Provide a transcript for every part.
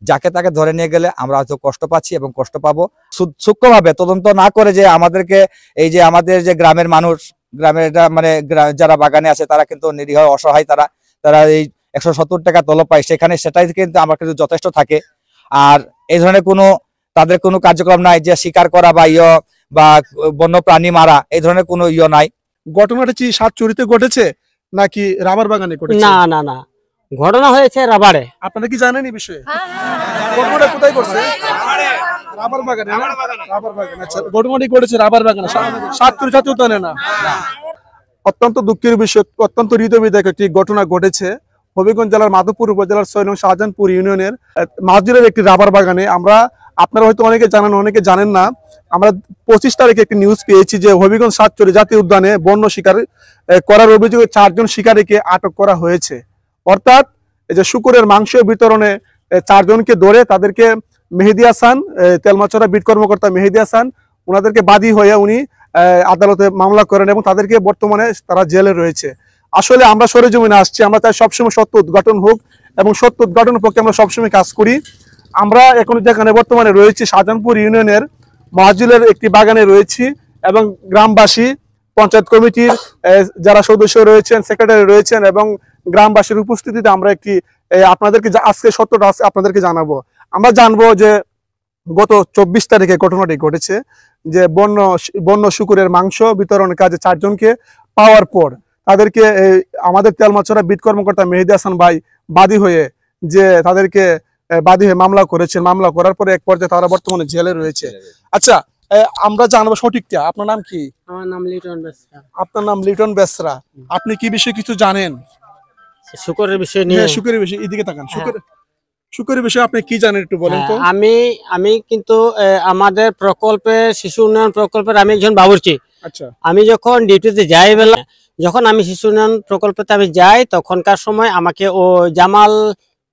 যাকে তাকে ধরে নিয়ে গেলে আমরা হয়তো কষ্ট পাচ্ছি এবং কষ্ট পাবো। সূক্ষ্মভাবে তদন্ত না করে যে আমাদেরকে এই যে আমাদের যে গ্রামের মানুষ, গ্রামের মানে যারা বাগানে আছে তারা কিন্তু নিরীহ অসহায়, তারা এই 170 টাকা তলব পায়, সেটাই কিন্তু আমার কিন্তু যথেষ্ট থাকে। আর এই ধরনের তাদের কোনো কার্যক্রম নাই যে শিকার করা বা বন্য প্রাণী মারা, এই ধরনের কোনো নাই। ঘটনাটা কি সাতচুরিতে ঘটেছে নাকি রাবার বাগানে ঘটেছে? না না না, ঘটনা হয়েছে রাবারে। আপনারা কি জানেন এই বিষয়ে? ঘটনাটা কোথায় ঘটছে? রাবার বাগানে। রাবার বাগানে, আচ্ছা। ঘটনাটি ঘটেছে রাবার বাগানে, সাতচুরি জাতীয় উদ্যানে না। অত্যন্ত দুঃখের বিষয়, অত্যন্ত হৃদয়বিদারক একটি ঘটনা ঘটেছে হবিগঞ্জ জেলার মাধবপুর উপজেলার 6 নং শাহজাহানপুর ইউনিয়নের মাঝজুরের একটি রাবার বাগানে। আপনারা হয়তো অনেকে জানেন, অনেকে জানেন না। আমরা 25 তারিখে একটি নিউজ পেয়েছি যে হবিগঞ্জ সাতচুরি জাতীয় উদ্যানে বন্য শিকার করার অভিযোগে 4 জন শিকারীকে আটক করা হয়েছে। অর্থাৎ এই যে শুকুরের মাংস বিতরণে 4 জনকে ধরে তাদেরকে মেহেদী হাসান, তেলমাচড়া বিট কর্মকর্তা মেহেদী হাসান, ওনাদেরকে বাদী হয়ে উনি আদালতে মামলা করেন এবং তাদেরকে বর্তমানে তারা জেলে রয়েছে। আসলে আমরা সরেজমিনে আসছি, আমরা তাই সবসময় সত্য উদ্ঘাটন হোক এবং সত্য উদ্ঘাটনের পক্ষে আমরা সবসময় কাজ করি। আমরা এখন যেখানে বর্তমানে রয়েছি শাহজাহানপুর ইউনিয়নের মহাজিলের একটি বাগানে রয়েছি এবং গ্রামবাসী, পঞ্চায়েত কমিটির যারা সদস্য রয়েছেন, সেক্রেটারি রয়েছেন এবং গ্রামবাসীর উপস্থিতিতে আমরা আপনাদেরকে আজকে সত্যটা আপনাদেরকে জানাবো। আমরা জানবো যে গত 24 তারিখে ঘটনাটি ঘটেছে যে বন্য শুকুরের মাংস বিতরণের কাজে 4 জনকে পাওয়ার পর তাদেরকে আমাদের তেলমাচড়া বিট কর্মকর্তা মেহেদী হাসান ভাই বাদী হয়ে মামলা করেছেন। মামলা করার পরে এক পর্যায়ে তারা বর্তমানে জেলে রয়েছে। আচ্ছা, আমরা জানবো সঠিকটা। আপনার নাম কি? আমার নাম লিটন বেসরা। আপনার নাম লিটন বেসরা। আপনি কি বিষয়ে কিছু জানেন? শুকরের বিষয় নিয়ে। শুকরের বিষয়, এদিকে তাকান। শুকরের বিষয়ে আপনি কি জানেন একটু বলেন তো। আমি কিন্তু আমাদের প্রকল্পে, শিশু উন্নয়ন প্রকল্পের আমি একজন বাবুর্চি। আচ্ছা। আমি যখন ডিউটিতে যাই যখন আমি শিশু উন্নয়ন প্রকল্পতে আমি যাই তখনকার সময় আমাকে ও জামাল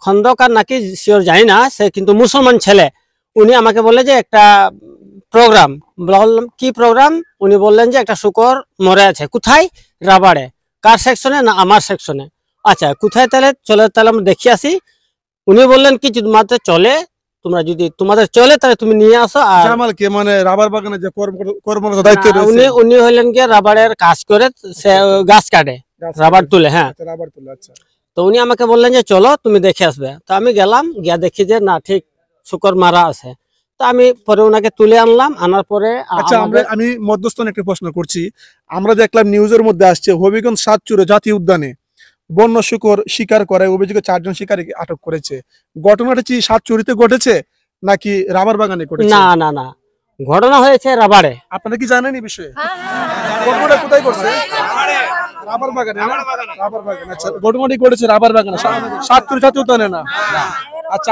খন্দকার নাকি শিওর জানি না, সে কিন্তু মুসলমান ছেলে, উনি আমাকে বলে যে একটা প্রোগ্রাম। বললাম কি প্রোগ্রাম? উনি বললেন যে একটা শুকর মরে আছে। কোথায়? রাবারে। কার সেকশনে? না আমার সেকশনে। আচ্ছা, কোথায়? তাহলে আমরা দেখি আসি। উনি বললেন কি মাত্র চলে, তোমরা যদি তোমাদের চলে তাহলে তুমি নিয়ে আসো। আর জামাল কে মানে রাবার বাগানে যে কর্মরত দায়িত্ব রয়েছে, উনি হলেন কি রাবারের কাজ করে, সে গাছ কাটে, রাবার তুলে। হ্যাঁ, রাবার তুলে। আচ্ছা। তো উনি আমাকে বললেন যে চলো তুমি দেখে আসবে। তো আমি গেলাম, গিয়া দেখি যে না, ঠিক শুকর মারা আছে। তো আমি পরে ওনাকে তুলে আনলাম, আনার পরে। আচ্ছা, আমি মধ্যস্থনে একটা প্রশ্ন করছি। আমরা দেখলাম নিউজের মধ্যে আসছে হবিগঞ্জ সাতচুরি জাতীয় উদ্যানে বন্য শুকর শিকার করায় অভিযোগে 4 জন শিকারীকে আটক করেছে। ঘটনাটা কি সাতচুরিতে ঘটেছে নাকি রাবার বাগানে ঘটেছে? না না না, ঘটনা হয়েছে রাবারে। আপনারা কি জানেন এই বিষয়ে? ঘটনাটা কোথায় ঘটছে? রাবার বাগানে। রাবার বাগানে, আচ্ছা। ঘটনাটি ঘটেছে রাবার বাগানে, সাতচুরি জাতীয় উদ্যানে না। আচ্ছা,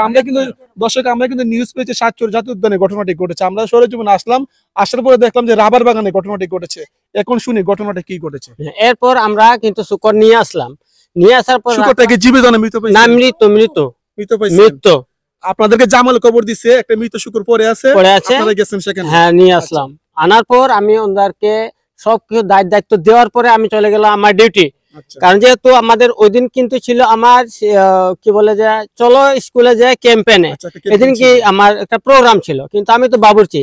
আমরা কিন্তু নিউজ পেয়েছি সাতচুরি জাতীয় উদ্যানে ঘটনাটি ঘটেছে। আমরা সরেজমিনে আসলাম, আসার পরে দেখলাম যে রাবার বাগানে ঘটনাটি ঘটেছে। এখন শুনি ঘটনাটা কি ঘটেছে। এরপর আমরা কিন্তু শুকর নিয়ে আসলাম, নিয়ে আসার পর শুকরটাকে জীবিত না মৃত পাইছেন? না, মৃত। আপনাদেরকে জামাল খবর দিছে একটা মৃত শুকর পড়ে আছে, আপনারা গেছেন সেখানে? হ্যাঁ, নিয়ে আসলাম। আনার পর আমি ওনাদেরকে সবকিছু দায়িত্ব দেওয়ার পরে আমি চলে গেলাম আমার ডিউটি। কারণ যেহেতু আমাদের ওই দিন কিন্তু ছিল আমার কি বলে যে চলো স্কুলে যায় ক্যাম্পেনে, এদিন কি আমার একটা প্রোগ্রাম ছিল, কিন্তু আমি তো বাবুর্চি,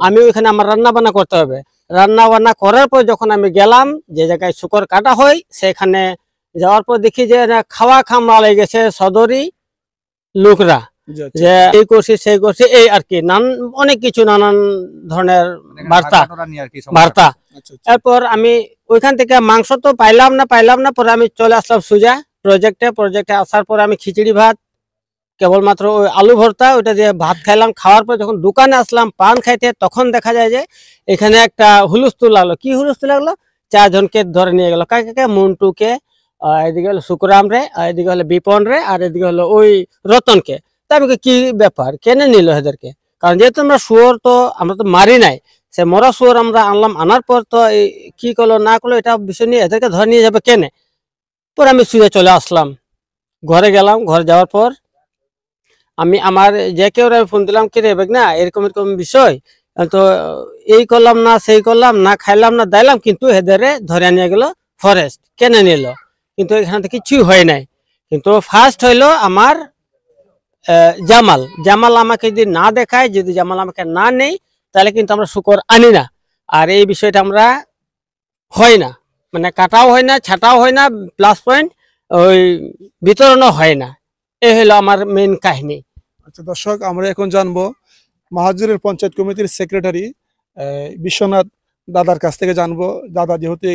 আমি ওইখানে আমার রান্না বান্না করতে হবে। রান্না বান্না করার পর যখন আমি গেলাম যে জায়গায় শুকর কাটা হয়, সেখানে যাওয়ার পর দেখি যে খাওয়া খামড়া লেগে গেছে সদরি লোকরা, যে এই করছি সেই করছি, এই আর কি অনেক কিছু নানান ধরনের বার্তা। এরপর আমি ওইখান থেকে মাংস তো পাইলাম না, পরে আমি চলে আসলাম সুজা প্রজেক্টে আসার পর আমি খিচুড়ি ভাত, কেবলমাত্র ওই আলু ভর্তা, ওইটা দিয়ে ভাত খাইলাম। খাওয়ার পর যখন দোকানে আসলাম পান খাইতে, তখন দেখা যায় যে এখানে একটা হুলস্থুল লাগলো। কি হুলস্থুল লাগলো? 4 জনকে ধরে নিয়ে গেল। কাকে? মন্টুকে, এদিকে হলো শুক্রাম রে, এদিকে হলো বিপন রে, আর এদিকে হলো ওই রতনকে। তা আমি কি ব্যাপার, কেন নিল এদেরকে? কারণ যেহেতু আমরা শুয়োর তো আমরা তো মারি নাই, সে মরা শুয়োর আমরা আনলাম। আনার পর তো কি করলো না করলো এটা বিষয় নিয়ে এদেরকে ধরে নিয়ে যাবে কেনে? পরে আমি শুয়ে চলে আসলাম, ঘরে গেলাম। ঘরে যাওয়ার পর আমি আমার যে কেউ ফোন দিলাম, কি রে না এরকম বিষয়, তো এই করলাম না, সেই করলাম না, খাইলাম না, দাইলাম, কিন্তু এদের ধরে নিয়ে গেল ফরেস্ট। কেন নিল? কিন্তু এখানে তো কিছুই হয় নাই। কিন্তু ফার্স্ট হইলো আমার জামাল জামাল আমাকে যদি না দেখায়, যদি জামাল আমাকে না নেই, তাহলে কিন্তু আমরা শুকর আনি না। আর এই বিষয়টা আমরা হয় না, মানে কাটাও হয় না, ছাটাও হয় না, প্লাস পয়েন্ট ওই বিতরণও হয় না। এই হলো আমার মেন কাহিনী। আচ্ছা দর্শক, আমরা এখন জানবো মাহাজুরের পঞ্চায়েত কমিটির সেক্রেটারি বিশ্বনাথ দাদার কাছ থেকে জানবো। দাদা যেহেতু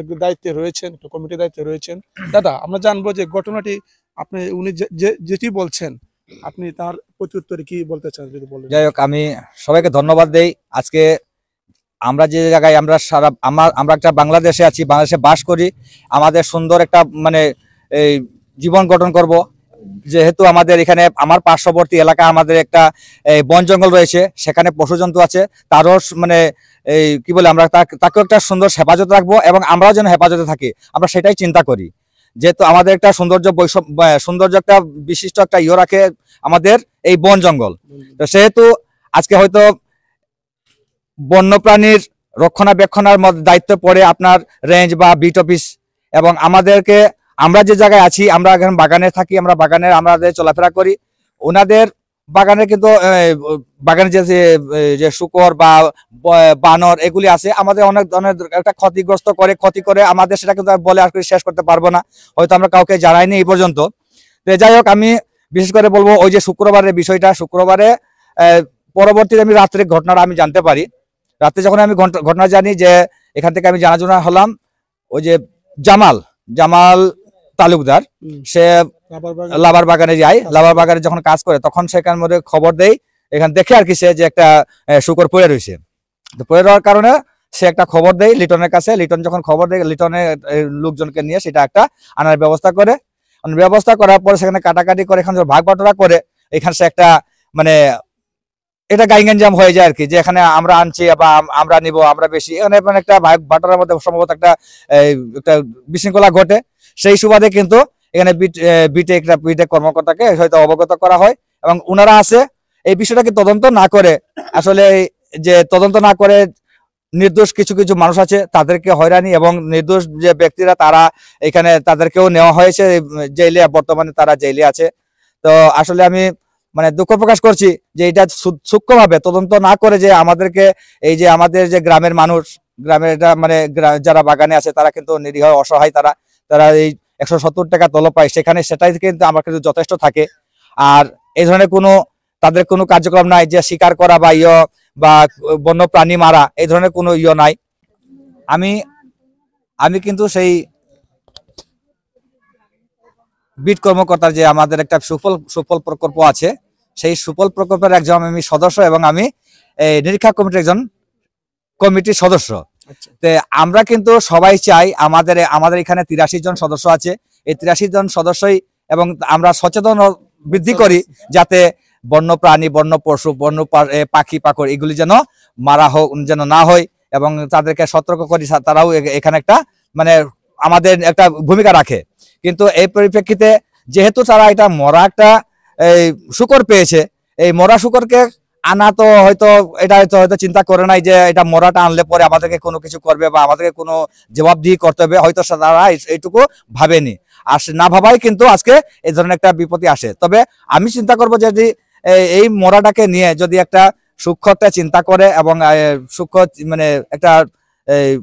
একটু দায়িত্বে রয়েছেন, একটু কমিটির দায়িত্বে রয়েছেন, দাদা আমরা জানবো যে ঘটনাটি আপনি উনি যেটি বলছেন, আপনি তার প্রত্যুত্তরে কি বলতে চান যদি বলেন। যাই হোক, আমি সবাইকে ধন্যবাদ দেই। আজকে আমরা যে জায়গায় আমরা আমরা একটা বাংলাদেশে আছি, বাংলাদেশে বাস করি, আমাদের সুন্দর একটা মানে এই জীবন গঠন করব। যেহেতু আমাদের এখানে আমার পার্শ্ববর্তী এলাকা আমাদের একটা বন জঙ্গল রয়েছে, সেখানে পশু জন্তু আছে, তারও মানে এই কি বলে আমরা তাকেও একটা সুন্দর হেফাজত রাখবো এবং আমরাও যেন হেফাজতে থাকি, আমরা সেটাই চিন্তা করি। যেহেতু আমাদের একটা সৌন্দর্য একটা বিশিষ্ট একটা রাখে আমাদের এই বন জঙ্গল, তো সেহেতু আজকে হয়তো বন্যপ্রাণীর রক্ষণাবেক্ষণের দায়িত্ব পড়ে আপনার রেঞ্জ বা বিট অফিস, এবং আমাদেরকে আমরা যে জায়গায় আছি, আমরা এখন বাগানে থাকি, আমরা বাগানে আমাদের চলাফেরা করি, ওনাদের বাগানে কিন্তু বাগানে যে শুকর বা বানর এগুলি আছে, আমাদের অনেক ধরনের একটা ক্ষতি করে আমাদের, সেটা কিন্তু বলে আর শেষ করতে পারবো না, হয়তো আমরা কাউকে জানাইনি এই পর্যন্ত। তো যাই হোক, আমি বিশেষ করে বলবো ওই যে শুক্রবারের বিষয়টা, শুক্রবারে পরবর্তীতে আমি রাত্রে ঘটনাটা আমি জানতে পারি। রাত্রে যখন আমি ঘটনা জানি, যে এখান থেকে আমি জানা হলাম ওই যে জামাল তালুকদার, সে লাবার বাগানে যায়, লাবার বাগানে যখন কাজ করে তখন সেখান মধ্যে খবর দেয়, এখান দেখে আর কি সে যে একটা শুকর পড়ে রয়েছে। তো পড়ে রওয়ার কারণে সে একটা খবর দেয় লিটনের কাছে। লিটন যখন খবর দেয়, লিটনের লোকজনকে নিয়ে সেটা একটা আনার ব্যবস্থা করে। ব্যবস্থা করার পরে সেখানে কাটাকাটি করে, এখানে ভাগ বাটোয়ারা করে, এখানে সে একটা মানে এটা গাইঙ্গাঞ্জাম হয়ে যায় আর কি, যে এখানে আমরা আনছি বা আমরা নিব, আমরা বেশি, এখানে একটা ভাগ বাটোয়ারার মধ্যে সম্ভবত একটা বিশৃঙ্খলা ঘটে। সেই সুবাদে কিন্তু এখানে বিটে কর্মকর্তাকে হয়তো অবগত করা হয়, এবং ওনারা আছে এই বিষয়টাকে তদন্ত না করে, আসলে যে তদন্ত না করে নির্দোষ কিছু কিছু মানুষ আছে তাদেরকে হয়রানি, এবং নির্দোষ যে ব্যক্তিরা তারা এখানে তাদেরকেও নেওয়া হয়েছে জেলে, বর্তমানে তারা জেলে আছে। তো আসলে আমি মানে দুঃখ প্রকাশ করছি যে এটা সূক্ষ্মভাবে তদন্ত না করে, যে আমাদেরকে এই যে আমাদের যে গ্রামের মানুষ, গ্রামের এটা মানে যারা বাগানে আছে তারা কিন্তু নিরীহ অসহায়, তারা এই 170 টাকা তলব পায়, সেটাই কিন্তু আমার কিন্তু যথেষ্ট থাকে। আর এই ধরনের তাদের কোনো কার্যক্রম নাই যে শিকার করা বা বা বন্য প্রাণী মারা, এই ধরনের কোনো নাই। আমি কিন্তু সেই বিট কর্মকর্তার যে আমাদের একটা সুফল প্রকল্প আছে, সেই সুফল প্রকল্পের একজন আমি সদস্য, এবং আমি নিরীক্ষা কমিটির একজন কমিটির সদস্য। তো আমরা কিন্তু সবাই চাই, আমাদের এখানে 83 জন সদস্য আছে, এই 83 জন সদস্যই, এবং আমরা সচেতন বৃদ্ধি করি যাতে বন্য প্রাণী, বন্য পশু, বন্য পাখি পাখর এগুলি যেন মারা যেন না হয়, এবং তাদেরকে সতর্ক করি, তারাও এখানে একটা মানে আমাদের একটা ভূমিকা রাখে। কিন্তু এই পরিপ্রেক্ষিতে যেহেতু তারা এটা মরা একটা শুকর পেয়েছে, এই মরা শুকরকে আনা তো হয়তো এটা হয়তো চিন্তা করে নাই যে এটা মরাটা আনলে পরে আমাদেরকে কোনো কিছু করবে বা আমাদেরকে কোনো জবাবদিহি করতে হবে, হয়তো তারা এইটুকু ভাবেনি। আর না ভাবাই কিন্তু আজকে এই ধরনের একটা বিপত্তি আসে। তবে আমি চিন্তা করবো যদি এই মরাটাকে নিয়ে যদি একটা সূক্ষ্ম একটা চিন্তা করে, এবং সূক্ষ্ম মানে একটা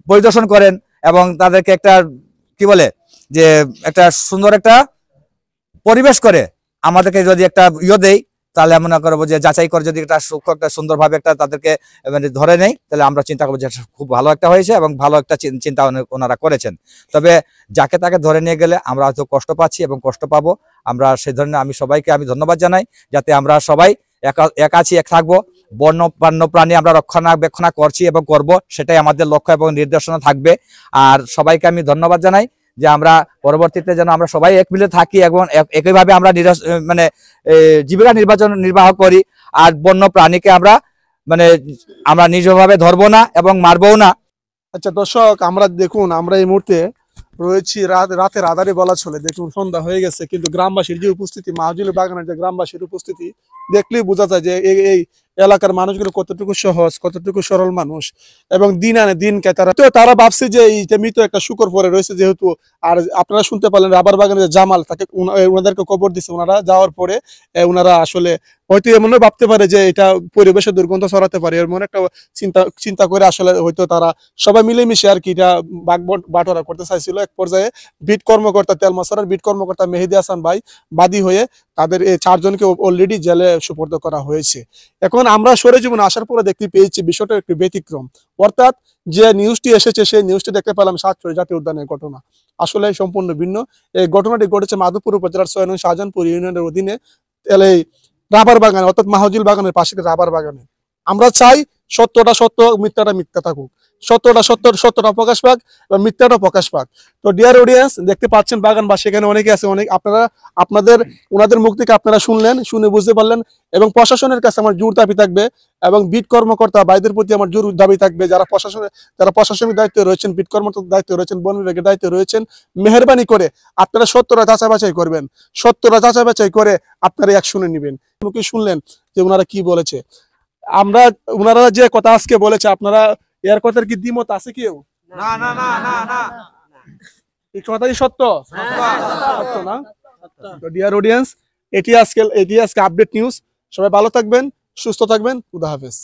পরিদর্শন করেন, এবং তাদেরকে একটা কি বলে যে একটা সুন্দর একটা পরিবেশ করে আমাদেরকে যদি একটা দেয়, তাহলে মনে করবো যে যাচাই করে যদি একটা সূক্ষ্ম একটা সুন্দরভাবে একটা তাদেরকে মানে ধরে নেই, তাহলে আমরা চিন্তা করবো যে খুব ভালো একটা হয়েছে এবং ভালো একটা চিন্তা ওনারা করেছেন। তবে যাকে তাকে ধরে নিয়ে গেলে আমরা হয়তো কষ্ট পাচ্ছি এবং কষ্ট পাবো, আমরা সেই ধরনের আমি সবাইকে ধন্যবাদ জানাই, যাতে আমরা সবাই এক আছি, এক থাকবো, বন্য প্রাণী আমরা রক্ষণাবেক্ষণ করছি এবং করব, সেটাই আমাদের লক্ষ্য এবং নির্দেশনা থাকবে। আর সবাইকে আমি ধন্যবাদ জানাই যে আমরা পরবর্তীতে যেন আমরা সবাই এক মিলে থাকি এবং একইভাবে আমরা মানে জীবিকা নির্বাহ করি, আর বন্য প্রাণীকে আমরা নিজভাবে ধরবো না এবং মারবো না। আচ্ছা দর্শক, আমরা দেখুন, আমরা এই মুহূর্তে রয়েছি রাতের আধারে বলা চলে, দেখুন সন্ধ্যা হয়ে গেছে, কিন্তু গ্রামবাসীর যে উপস্থিতি, মাহজুলের বাগানের যে গ্রামবাসীর উপস্থিতি দেখলেই বোঝা যায় যে এলাকার মানুষগুলো কতটুকু সহজ, কতটুকু সরল মানুষ, এবং দিন আনে দিন খায় তারা। তো তারা ভাবছে যে এই যে মৃত একটা শুকর পরে রয়েছে যেহেতু, আর আপনারা শুনতে পারলেন রাবার বাগানে যে জামাল তাকে ওনাদেরকে কবর দিচ্ছে, ওনারা যাওয়ার পরে ওনারা আসলে হয়তো এমনও ভাবতে পারে যে এটা পরিবেশে দুর্গন্ধ ছড়াতে পারে, এমন একটা চিন্তা করে আসলে হয়তো তারা সবাই মিলেমিশে আর কি এটা বাটোয়ারা করতে চাইছিল। এক পর্যায়ে বিট কর্মকর্তা তেলমাছড়ার বিট কর্মকর্তা মেহেদী হাসান ভাই বাদী হয়ে তাদের এই 4 জনকে অলরেডি জেলে সুপর্দ করা হয়েছে। এখন আমরা সরেজমিনে আসার পরে দেখতে পেয়েছি বিষয়টা একটু ব্যতিক্রম, অর্থাৎ যে নিউজটি এসেছে সেই নিউজটি দেখতে পেলাম সাতক্ষীরা জাতীয় উদ্যানের ঘটনা, আসলে সম্পূর্ণ ভিন্ন। এই ঘটনাটি ঘটেছে মাধবপুর উপজেলার 6 নং শাহজাহানপুর ইউনিয়নের অধীনে এই রাবার বাগানে, অর্থাৎ মাহজিল বাগানের পাশে রাবার বাগানে। আমরা চাই সত্যটা সত্য, মিথ্যাটা মিথ্যা থাকুক, সত্যটা প্রকাশ পাক এবং মিথ্যাটা প্রকাশ পাক। তো ডিয়ার অডিয়েন্স, দেখতে পাচ্ছেন বাগান বা সেখানে অনেকে আছে, আপনারা ওনাদের মুখ থেকে আপনারা শুনে বুঝতে পারলেন। এবং প্রশাসনের কাছে আমার জোর দাবি থাকবে, এবং বিট কর্মকর্তা ভাইদের প্রতি আমার জোর দাবি থাকবে, যারা প্রশাসনিক দায়িত্বে রয়েছেন, বিট কর্মকর্তার দায়িত্বে রয়েছেন, বন বিভাগের দায়িত্বে রয়েছেন, মেহেরবানি করে আপনারা সত্যটা যাচাই বাছাই করবেন, সত্যটা যাচাই বাছাই করে আপনারা অ্যাকশনে নেবেন। শুনলেন যে ওনারা কি বলেছে, ওনারা যে কথা আজকে বলেছে, আপনারা এর কথার কি দ্বিমত আছে কেউ? না না না না না, এই কথাই সত্য, সত্য না? তো ডিয়ার অডিয়েন্স, এটি আজকে আপডেট নিউজ। সবাই ভালো থাকবেন, সুস্থ থাকবেন, খুদা হাফেজ।